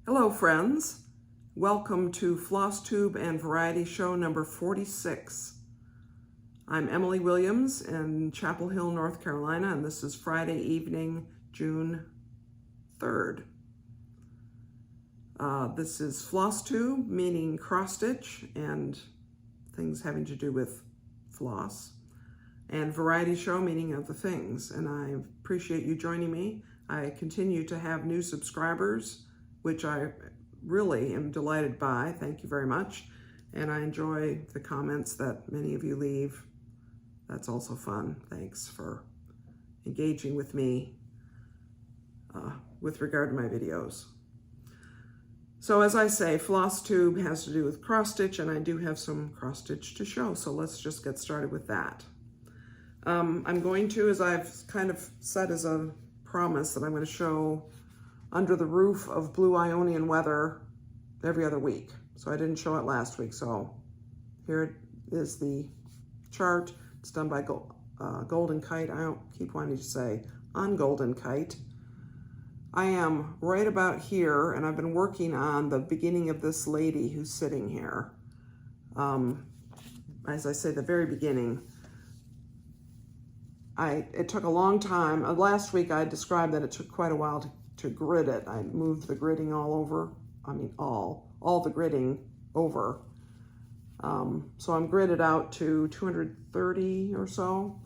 Hello friends, welcome to Flosstube and Variety Show number 46. I'm Emily Williams in Chapel Hill, North Carolina, and this is Friday evening, June 3rd. This is Flosstube, meaning cross stitch and things having to do with floss, and Variety Show, meaning of the things, and I appreciate you joining me. I continue to have new subscribers, which I really am delighted by. Thank you very much. And I enjoy the comments that many of you leave. That's also fun. Thanks for engaging with me with regard to my videos. So as I say, Flosstube has to do with cross stitch, and I do have some cross stitch to show. So let's just get started with that. I'm going to, as I've kind of said as a promise, that I'm going to show under the roof of blue Ionian weather every other week. So I didn't show it last week. So here it is, the chart. It's done by Golden Kite. I don't keep wanting to say on Golden Kite. I am right about here, and I've been working on the beginning of this lady who's sitting here. As I say, the very beginning. It took a long time. Last week I described that it took quite a while to grid it. I moved the gridding all over. I mean, all the gridding over. So I'm gridded out to 230 or so.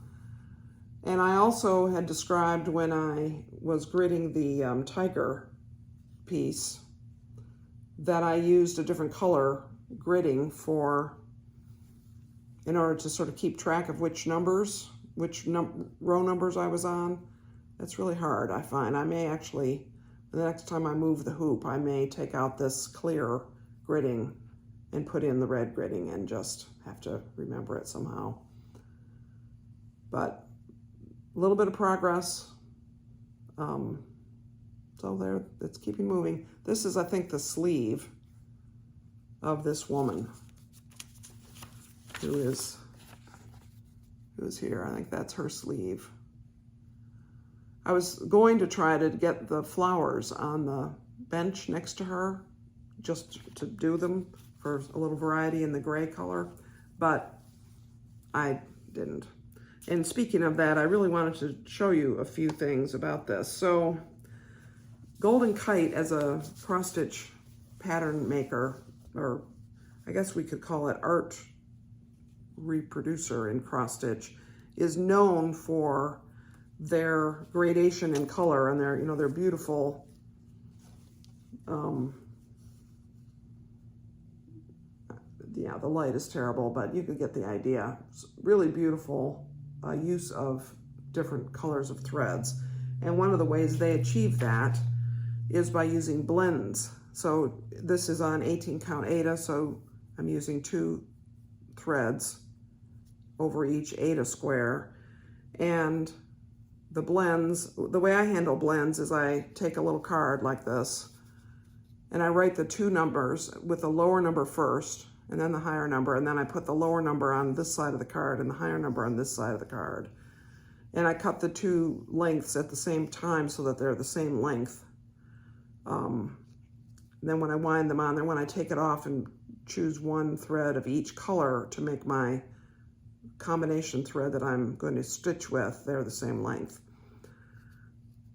And I also had described when I was gridding the tiger piece that I used a different color gridding in order to sort of keep track of which row numbers I was on. It's really hard, I find. I may actually, the next time I move the hoop, I may take out this clear gridding and put in the red gridding and just have to remember it somehow. But a little bit of progress. So there, it's keeping moving. This is, I think, the sleeve of this woman who is here. I think that's her sleeve. I was going to try to get the flowers on the bench next to her, just to do them for a little variety in the gray color, but I didn't. And speaking of that, I really wanted to show you a few things about this. So Golden Kite, as a cross-stitch pattern maker, or I guess we could call it art reproducer in cross-stitch, is known for their gradation in color and their beautiful yeah, the light is terrible, but you can get the idea. It's really beautiful use of different colors of threads. And one of the ways they achieve that is by using blends. So this is on 18 count Aida, so I'm using 2 threads over each Aida square. And the blends, the way I handle blends is I take a little card like this and I write the 2 numbers with the lower number first and then the higher number, and then I put the lower number on this side of the card and the higher number on this side of the card. And I cut the 2 lengths at the same time so that they're the same length. Then when I wind them on, then when I take it off and choose 1 thread of each color to make my combination thread that I'm going to stitch with, they're the same length.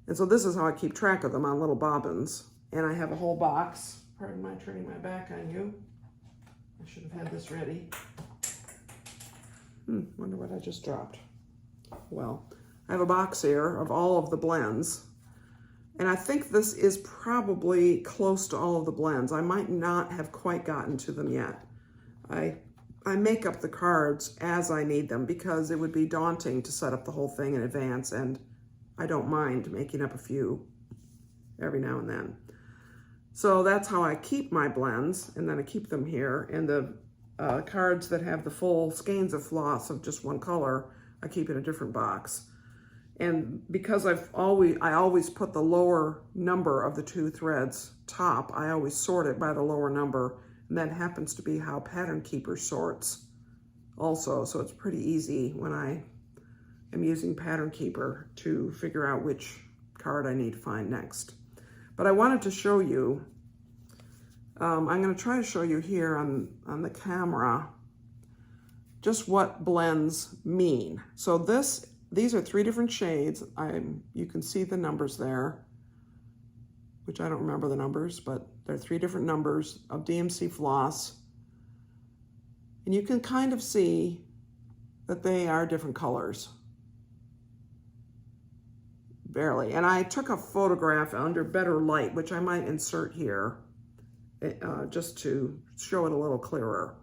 And so this is how I keep track of them on little bobbins. And I have a whole box. Pardon my turning my back on you. I should have had this ready. Wonder what I just dropped. Well, I have a box here of all of the blends. And I think this is probably close to all of the blends. I might not have quite gotten to them yet. I make up the cards as I need them because it would be daunting to set up the whole thing in advance, and I don't mind making up a few every now and then. So that's how I keep my blends, and then I keep them here. And the cards that have the full skeins of floss of just 1 color, I keep in a different box. And because I always put the lower number of the 2 threads top, I always sort it by the lower number, and that happens to be how Pattern Keeper sorts also. So it's pretty easy when I am using Pattern Keeper to figure out which card I need to find next. But I wanted to show you I'm going to try to show you here on the camera just what blends mean. So these are 3 different shades. You can see the numbers there, which I don't remember the numbers, but they're 3 different numbers of DMC floss. And you can kind of see that they are different colors. Barely. And I took a photograph under better light, which I might insert here, just to show it a little clearer.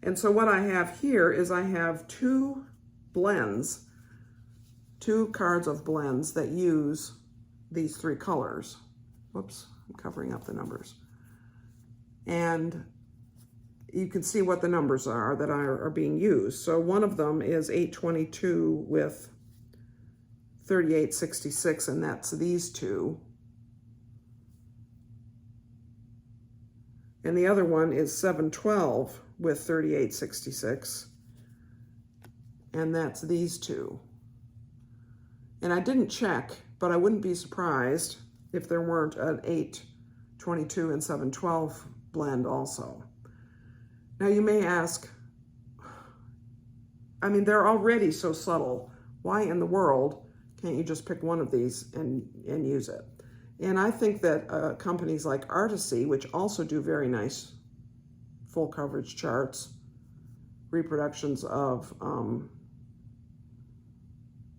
And so what I have here is I have 2 blends, 2 cards of blends that use these 3 colors. Whoops, I'm covering up the numbers. And you can see what the numbers are that are being used. So one of them is 822 with 3866, and that's these 2. And the other one is 712 with 3866, and that's these 2. And I didn't check, but I wouldn't be surprised if there weren't an 822 and 712 blend also. Now you may ask, I mean, they're already so subtle. Why in the world can't you just pick one of these and use it? And I think that companies like Artisy, which also do very nice full coverage charts, reproductions of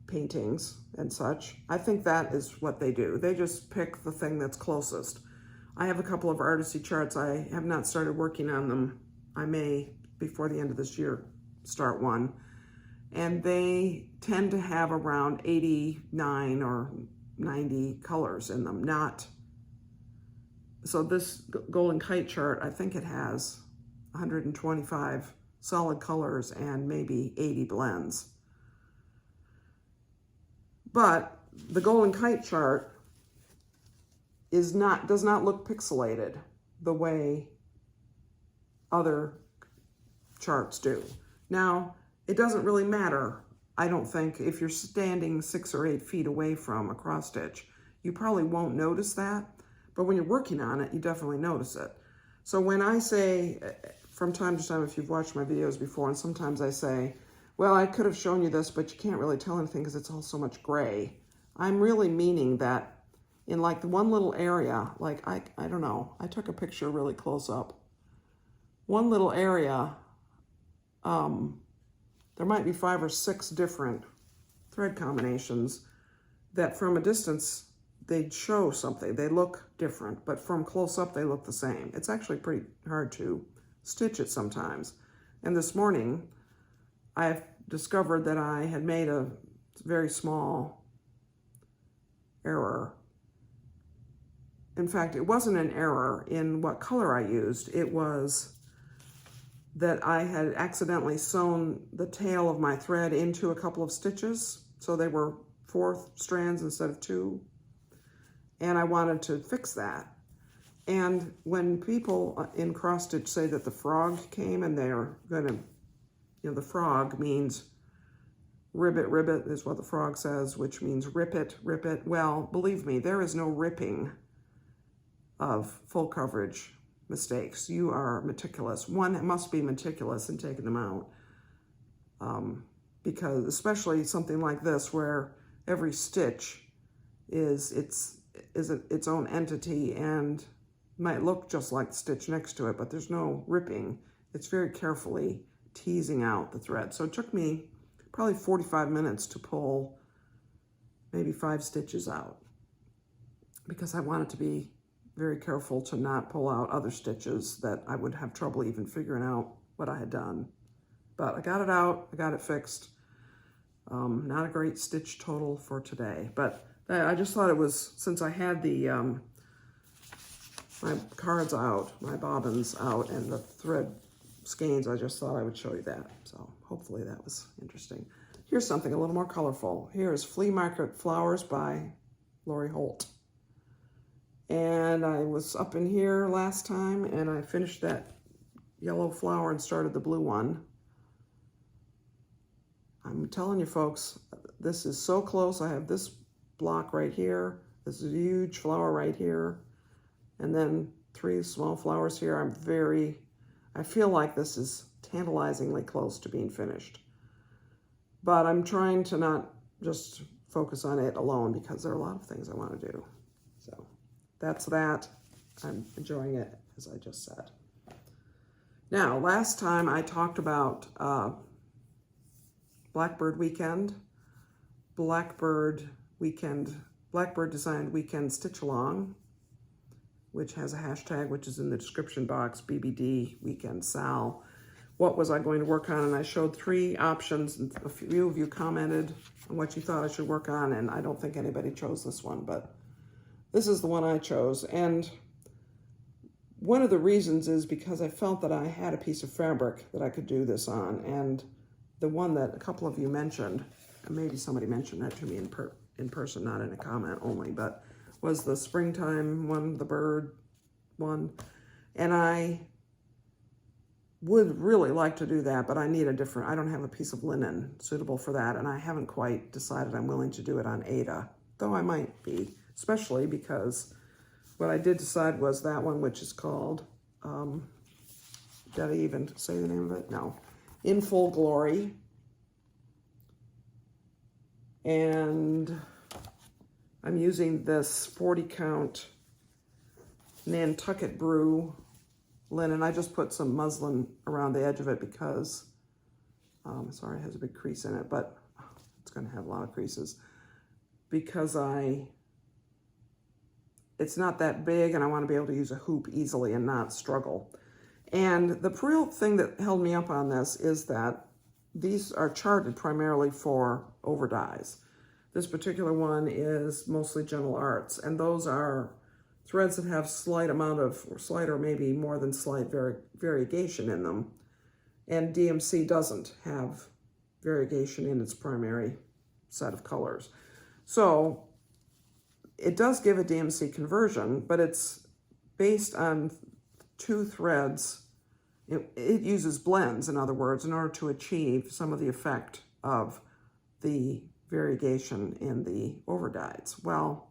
paintings and such, I think that is what they do. They just pick the thing that's closest. I have a couple of Artisy charts. I have not started working on them. I may, before the end of this year, start one. And they tend to have around 89 or 90 colors in them. So this Golden Kite chart, I think it has 125 solid colors and maybe 80 blends. But the Golden Kite chart does not look pixelated the way other charts do. Now, it doesn't really matter, I don't think, if you're standing 6 or 8 feet away from a cross stitch. You probably won't notice that, but when you're working on it, you definitely notice it. So when I say, from time to time, if you've watched my videos before, and sometimes I say, well, I could have shown you this, but you can't really tell anything because it's all so much gray. I'm really meaning that in like the one little area, like I don't know, I took a picture really close up. One little area, there might be 5 or 6 different thread combinations that from a distance, they'd show something. They look different, but from close up, they look the same. It's actually pretty hard to stitch it sometimes. And this morning, I've discovered that I had made a very small error. In fact, it wasn't an error in what color I used. It was that I had accidentally sewn the tail of my thread into a couple of stitches. So they were 4 strands instead of 2. And I wanted to fix that. And when people in cross stitch say that the frog came and they're gonna, the frog means ribbit, ribbit is what the frog says, which means rip it, rip it. Well, believe me, there is no ripping of full coverage mistakes. You are meticulous. One must be meticulous in taking them out, because especially something like this where every stitch is its own entity and might look just like the stitch next to it, but there's no ripping. It's very carefully teasing out the thread. So it took me probably 45 minutes to pull maybe 5 stitches out because I wanted to be very careful to not pull out other stitches that I would have trouble even figuring out what I had done. But I got it out, I got it fixed. Not a great stitch total for today, but I just thought it was, since I had the my cards out, my bobbins out, and the thread skeins, I just thought I would show you that. So hopefully that was interesting. Here's something a little more colorful. Here's Flea Market Flowers by Lori Holt. And I was up in here last time and I finished that yellow flower and started the blue one. I'm telling you folks, this is so close. I have this block right here. This is a huge flower right here. And then 3 small flowers here. I feel like this is tantalizingly close to being finished. But I'm trying to not just focus on it alone because there are a lot of things I want to do. So that's that. I'm enjoying it, as I just said. Now, last time I talked about Blackbird Designs Weekend Stitch-Along, which has a hashtag, which is in the description box, BBD Weekend Sal. What was I going to work on? And I showed 3 options, and a few of you commented on what you thought I should work on, and I don't think anybody chose this one, but this is the one I chose. And one of the reasons is because I felt that I had a piece of fabric that I could do this on, and the one that a couple of you mentioned, and maybe somebody mentioned that to me in person, not in a comment only, but was the springtime one, the bird one. And I would really like to do that, but I need I don't have a piece of linen suitable for that, and I haven't quite decided I'm willing to do it on Aida, though I might be, especially because what I did decide was that one, which is called, did I even say the name of it? No. In Full Glory. And I'm using this 40 count Nantucket Brew linen. I just put some muslin around the edge of it because, sorry, it has a big crease in it, but it's going to have a lot of creases because it's not that big and I want to be able to use a hoop easily and not struggle. And the real thing that held me up on this is that these are charted primarily for over dyes. This particular one is mostly Gentle Arts, and those are threads that have slight amount of, or slight or maybe more than slight variegation in them. And DMC doesn't have variegation in its primary set of colors. So it does give a DMC conversion, but it's based on 2 threads. It uses blends, in other words, in order to achieve some of the effect of the variegation in the overdyes. Well,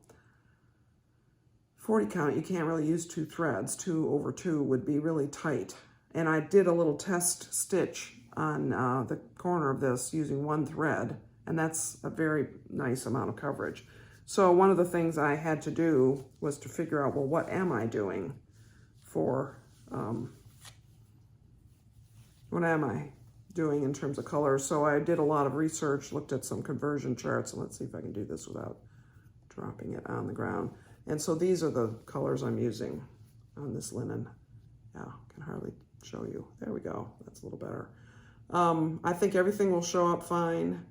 40 count, you can't really use 2 threads. 2 over 2 would be really tight. And I did a little test stitch on the corner of this using 1 thread, and that's a very nice amount of coverage. So one of the things I had to do was to figure out, well, what am I doing for, what am I doing in terms of colors? So I did a lot of research, looked at some conversion charts, and let's see if I can do this without dropping it on the ground. And so these are the colors I'm using on this linen. Yeah, I can hardly show you. There we go. That's a little better. I think everything will show up fine.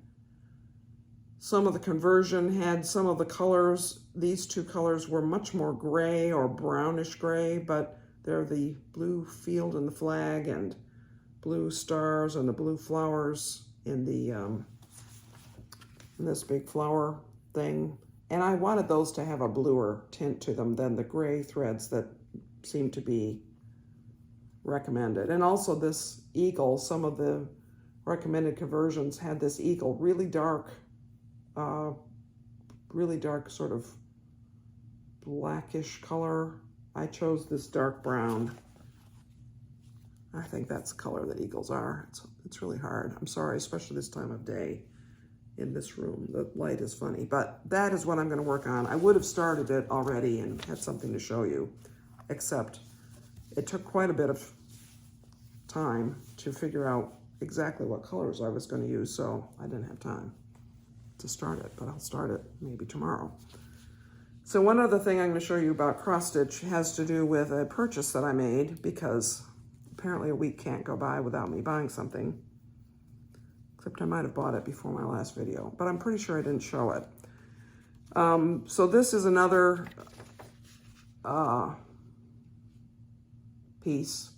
Some of the conversion had some of the colors. These 2 colors were much more gray or brownish gray, but they're the blue field and the flag and blue stars and the blue flowers in the in this big flower thing. And I wanted those to have a bluer tint to them than the gray threads that seem to be recommended. And also this eagle, some of the recommended conversions had this eagle, really dark sort of blackish color. I chose this dark brown. I think that's the color that eagles are. It's really hard. I'm sorry, especially this time of day in this room. The light is funny, but that is what I'm going to work on. I would have started it already and had something to show you, except it took quite a bit of time to figure out exactly what colors I was going to use, so I didn't have time to start it, but I'll start it maybe tomorrow. So one other thing I'm going to show you about cross stitch has to do with a purchase that I made, because apparently a week can't go by without me buying something, except I might have bought it before my last video, but I'm pretty sure I didn't show it. So this is another piece,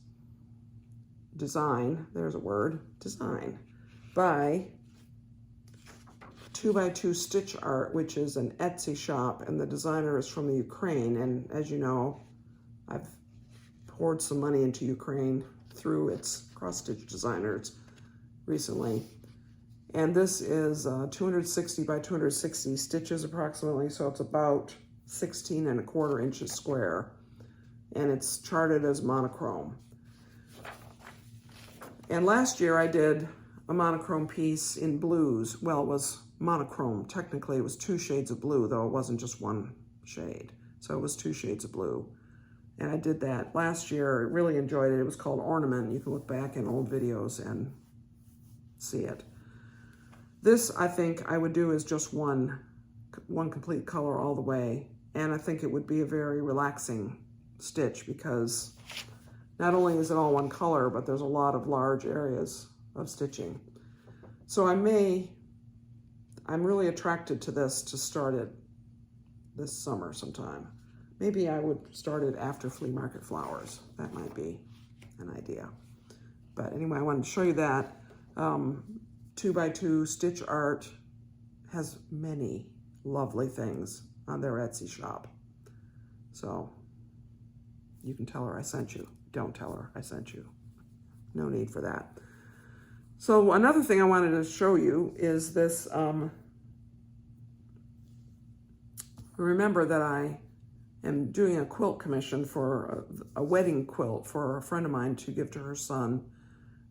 design, there's a word, design, by 2x2 Stitch Art, which is an Etsy shop, and the designer is from the Ukraine. And as you know, I've poured some money into Ukraine through its cross-stitch designers recently. And this is 260 by 260 stitches approximately, so it's about 16 1/4 inches square. and it's charted as monochrome. And last year I did a monochrome piece in blues. Well, it was monochrome. Technically it was 2 shades of blue, though it wasn't just 1 shade. So it was 2 shades of blue. And I did that last year. I really enjoyed it. It was called Ornament. You can look back in old videos and see it. This, I think I would do as just one complete color all the way. And I think it would be a very relaxing stitch because not only is it all one color, but there's a lot of large areas of stitching. So I'm really attracted to this to start it this summer sometime. Maybe I would start it after Flea Market Flowers. That might be an idea. But anyway, I wanted to show you that. 2x2 Stitch Art has many lovely things on their Etsy shop. So you can tell her I sent you. Don't tell her I sent you. No need for that. So another thing I wanted to show you is this. Remember that I am doing a quilt commission for a wedding quilt for a friend of mine to give to her son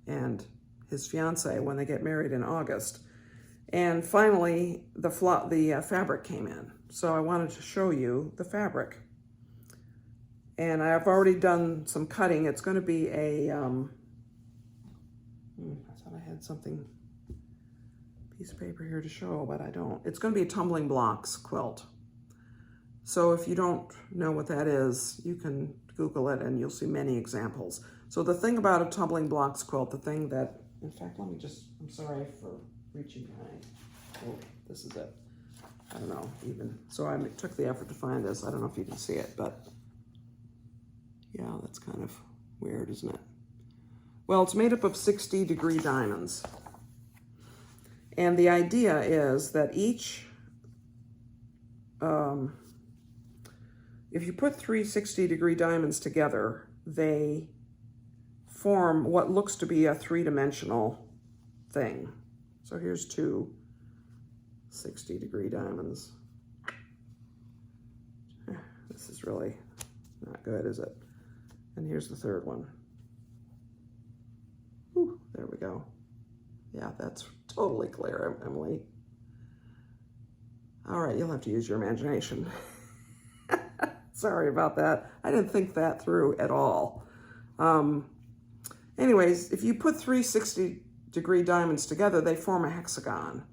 and his fiance when they get married in August. And finally, the fabric came in. So I wanted to show you the fabric. And I've already done some cutting. It's going to be a, I thought I had something, piece of paper here to show, but I don't. It's going to be a tumbling blocks quilt. So if you don't know what that is, you can Google it and you'll see many examples. So the thing about a tumbling blocks quilt, the thing that, in fact, let me just, I'm sorry for reaching behind. Oh, this is it. I don't know even. So I took the effort to find this. I don't know if you can see it, but yeah, that's kind of weird, isn't it? Well, it's made up of 60-degree diamonds. And the idea is that each, if you put 3 60-degree diamonds together, they form what looks to be a 3-dimensional thing. So here's 2 60-degree diamonds. This is really not good, is it? And here's the third one. Whew, there we go. Yeah, that's totally clear, Emily. All right, you'll have to use your imagination. Sorry about that. I didn't think that through at all. Anyways, if you put 3 60-degree diamonds together, they form a hexagon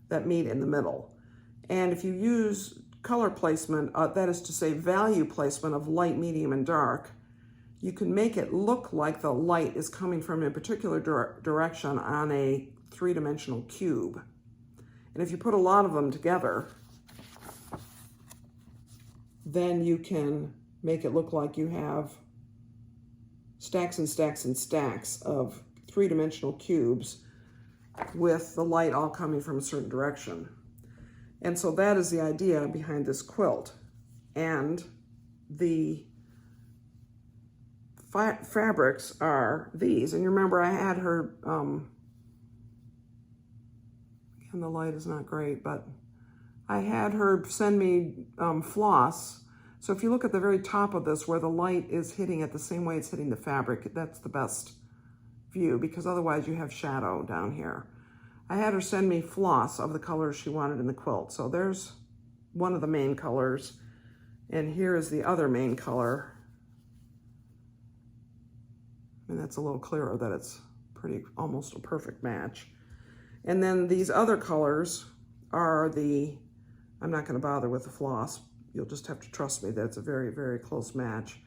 that meet in the middle. And if you use color placement, that is to say value placement of light, medium, and dark, you can make it look like the light is coming from a particular direction on a 3-dimensional cube. And if you put a lot of them together, then you can make it look like you have stacks and stacks and stacks of 3-dimensional cubes with the light all coming from a certain direction. And so that is the idea behind this quilt. And the fabrics are these. And you remember I had her, and the light is not great, but I had her send me floss. So if you look at the very top of this where the light is hitting it the same way it's hitting the fabric, that's the best view because otherwise you have shadow down here. I had her send me floss of the colors she wanted in the quilt. So there's one of the main colors, and here is the other main color. And that's a little clearer that it's almost a perfect match. And then these other colors are I'm not gonna bother with the floss. You'll just have to trust me that it's a very, very close match.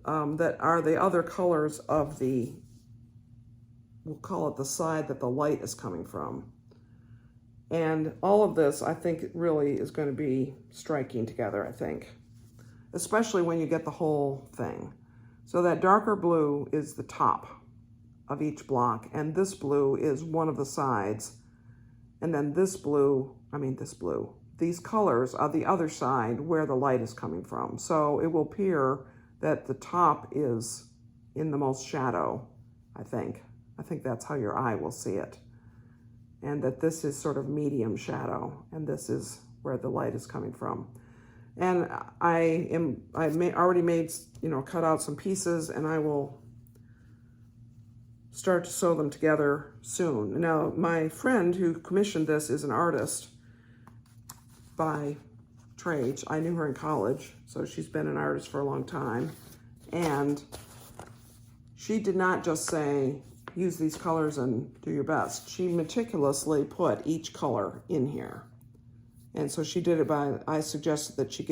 That are the other colors of we'll call it the side that the light is coming from. And all of this, I think, really is going to be striking together, I think. Especially when you get the whole thing. So that darker blue is the top of each block, and this blue is one of the sides. And then this blue, these colors are the other side where the light is coming from. So it will appear that the top is in the most shadow, I think. I think that's how your eye will see it. And that this is sort of medium shadow, and this is where the light is coming from. And already made, cut out some pieces, and I will start to sew them together soon. Now, my friend who commissioned this is an artist by trade. I knew her in college, so she's been an artist for a long time. And she did not just say, use these colors and do your best. She meticulously put each color in here. And so she did it I suggested that she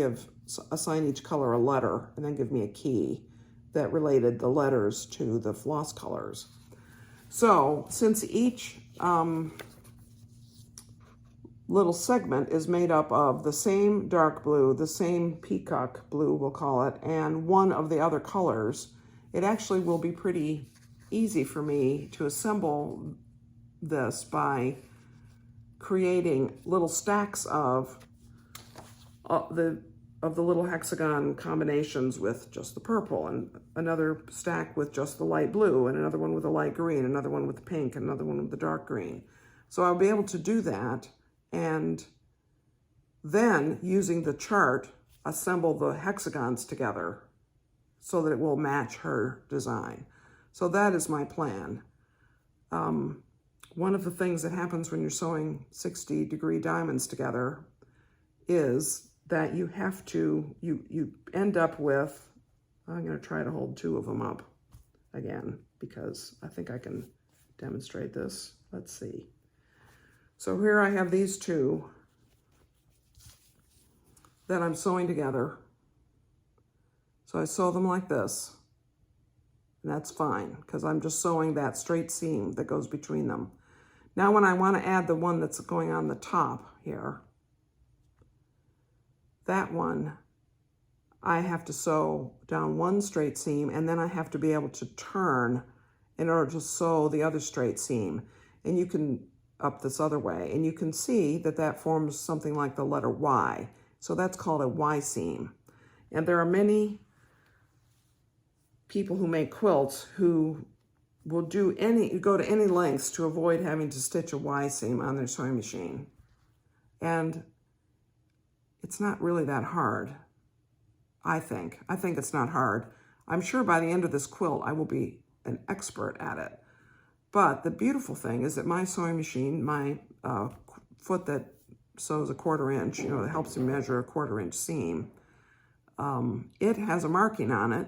assign each color a letter and then give me a key that related the letters to the floss colors. So since each little segment is made up of the same dark blue, the same peacock blue, we'll call it, and one of the other colors, it actually will be pretty easy for me to assemble this by creating little stacks of the little hexagon combinations with just the purple, and another stack with just the light blue, and another one with the light green, another one with the pink, and another one with the dark green. So I'll be able to do that, and then using the chart, assemble the hexagons together so that it will match her design. So that is my plan. One of the things that happens when you're sewing 60-degree diamonds together is that you have to, you end up with, I'm going to try to hold two of them up again because I think I can demonstrate this. Let's see. So here I have these two that I'm sewing together. So I sew them like this, and that's fine because I'm just sewing that straight seam that goes between them. Now when I want to add the one that's going on the top here, that one, I have to sew down one straight seam, and then I have to be able to turn in order to sew the other straight seam. And you can up this other way, and you can see that that forms something like the letter Y. So that's called a Y seam. And there are many people who make quilts who will go to any lengths to avoid having to stitch a Y seam on their sewing machine. And it's not really that hard, I think. I think it's not hard. I'm sure by the end of this quilt, I will be an expert at it. But the beautiful thing is that my sewing machine, my foot that sews a 1/4 inch, that helps you measure a 1/4 inch seam, it has a marking on it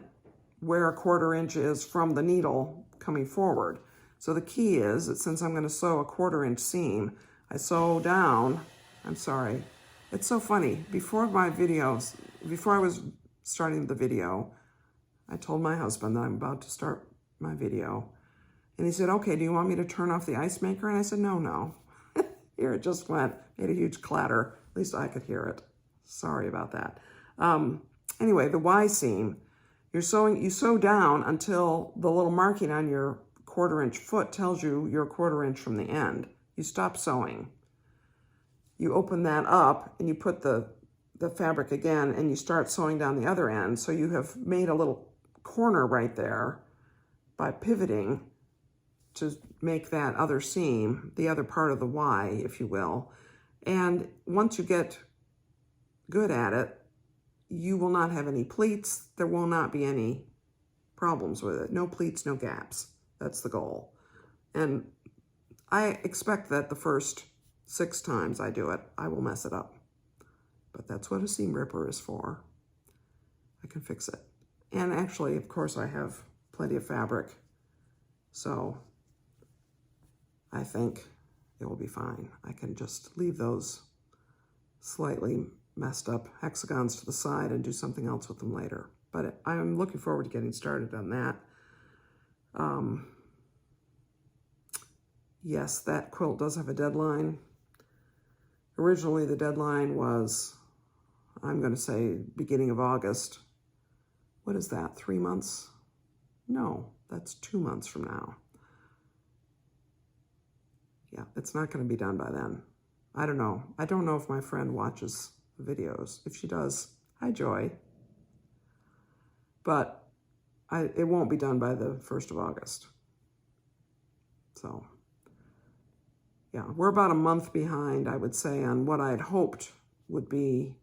where a 1/4 inch is from the needle coming forward. So the key is that since I'm going to sew a 1/4 inch seam, I sew down, I'm sorry, it's so funny. Before I was starting the video, I told my husband that I'm about to start my video. And he said, okay, do you want me to turn off the ice maker? And I said, no. Here it just went, made a huge clatter. At least I could hear it. Sorry about that. Anyway, the Y seam, you sew down until the little marking on your 1/4 inch foot tells you you're a 1/4 inch from the end. You stop sewing. You open that up and you put the fabric again and you start sewing down the other end. So you have made a little corner right there by pivoting to make that other seam, the other part of the Y, if you will. And once you get good at it, you will not have any pleats. There will not be any problems with it. No pleats, no gaps. That's the goal. And I expect that the first 6 times I do it, I will mess it up. But that's what a seam ripper is for. I can fix it. And actually, of course, I have plenty of fabric. So I think it will be fine. I can just leave those slightly messed up hexagons to the side and do something else with them later. But I'm looking forward to getting started on that. Yes, that quilt does have a deadline. Originally, the deadline was, I'm going to say, beginning of August. What is that, 3 months? No, that's 2 months from now. Yeah, it's not going to be done by then. I don't know. I don't know if my friend watches the videos. If she does, hi, Joy. But it won't be done by the 1st of August. So, yeah, we're about a month behind, I would say, on what I had hoped would be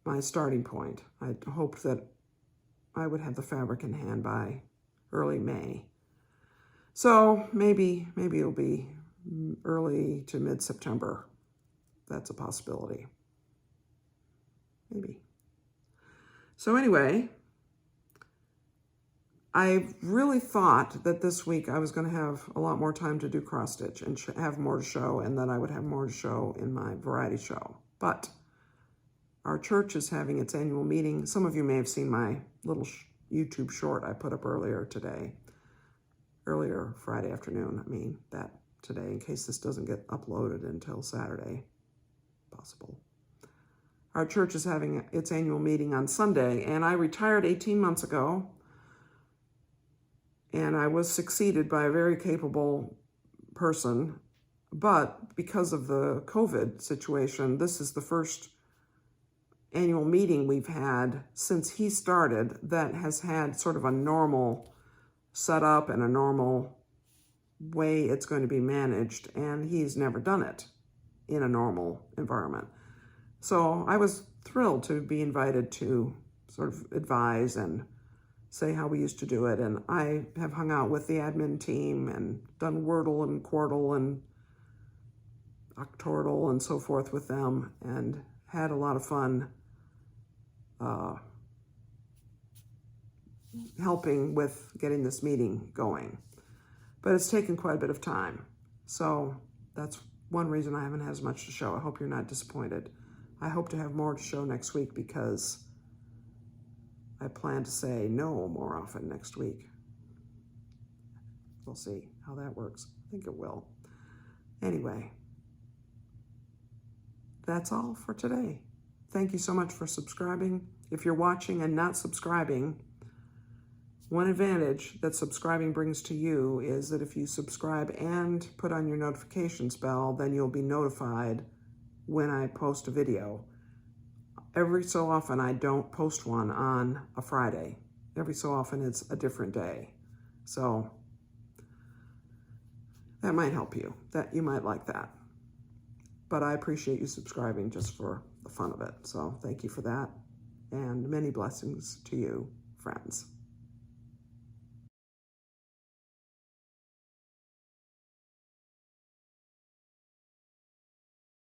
my starting point. I hoped that I would have the fabric in hand by early May. So maybe it'll be early to mid-September. That's a possibility. Maybe. So anyway, I really thought that this week I was going to have a lot more time to do cross stitch and have more to show, and that I would have more to show in my variety show. But our church is having its annual meeting. Some of you may have seen my little YouTube short I put up earlier Friday afternoon. That today, in case this doesn't get uploaded until Saturday, possible. Our church is having its annual meeting on Sunday, and I retired 18 months ago, and I was succeeded by a very capable person, but because of the COVID situation, this is the first annual meeting we've had since he started that has had sort of a normal setup and a normal way it's going to be managed, and he's never done it in a normal environment. So I was thrilled to be invited to sort of advise and say how we used to do it, and I have hung out with the admin team and done Wordle and Quartle and Octortle and so forth with them, and had a lot of fun helping with getting this meeting going. But it's taken quite a bit of time. So that's one reason I haven't had as much to show. I hope you're not disappointed. I hope to have more to show next week because I plan to say no more often next week. We'll see how that works. I think it will. Anyway, that's all for today. Thank you so much for subscribing. If you're watching and not subscribing, one advantage that subscribing brings to you is that if you subscribe and put on your notifications bell, then you'll be notified when I post a video. Every so often, I don't post one on a Friday. Every so often, it's a different day. So that might help you. You might like that. But I appreciate you subscribing just for the fun of it. So thank you for that. And many blessings to you, friends.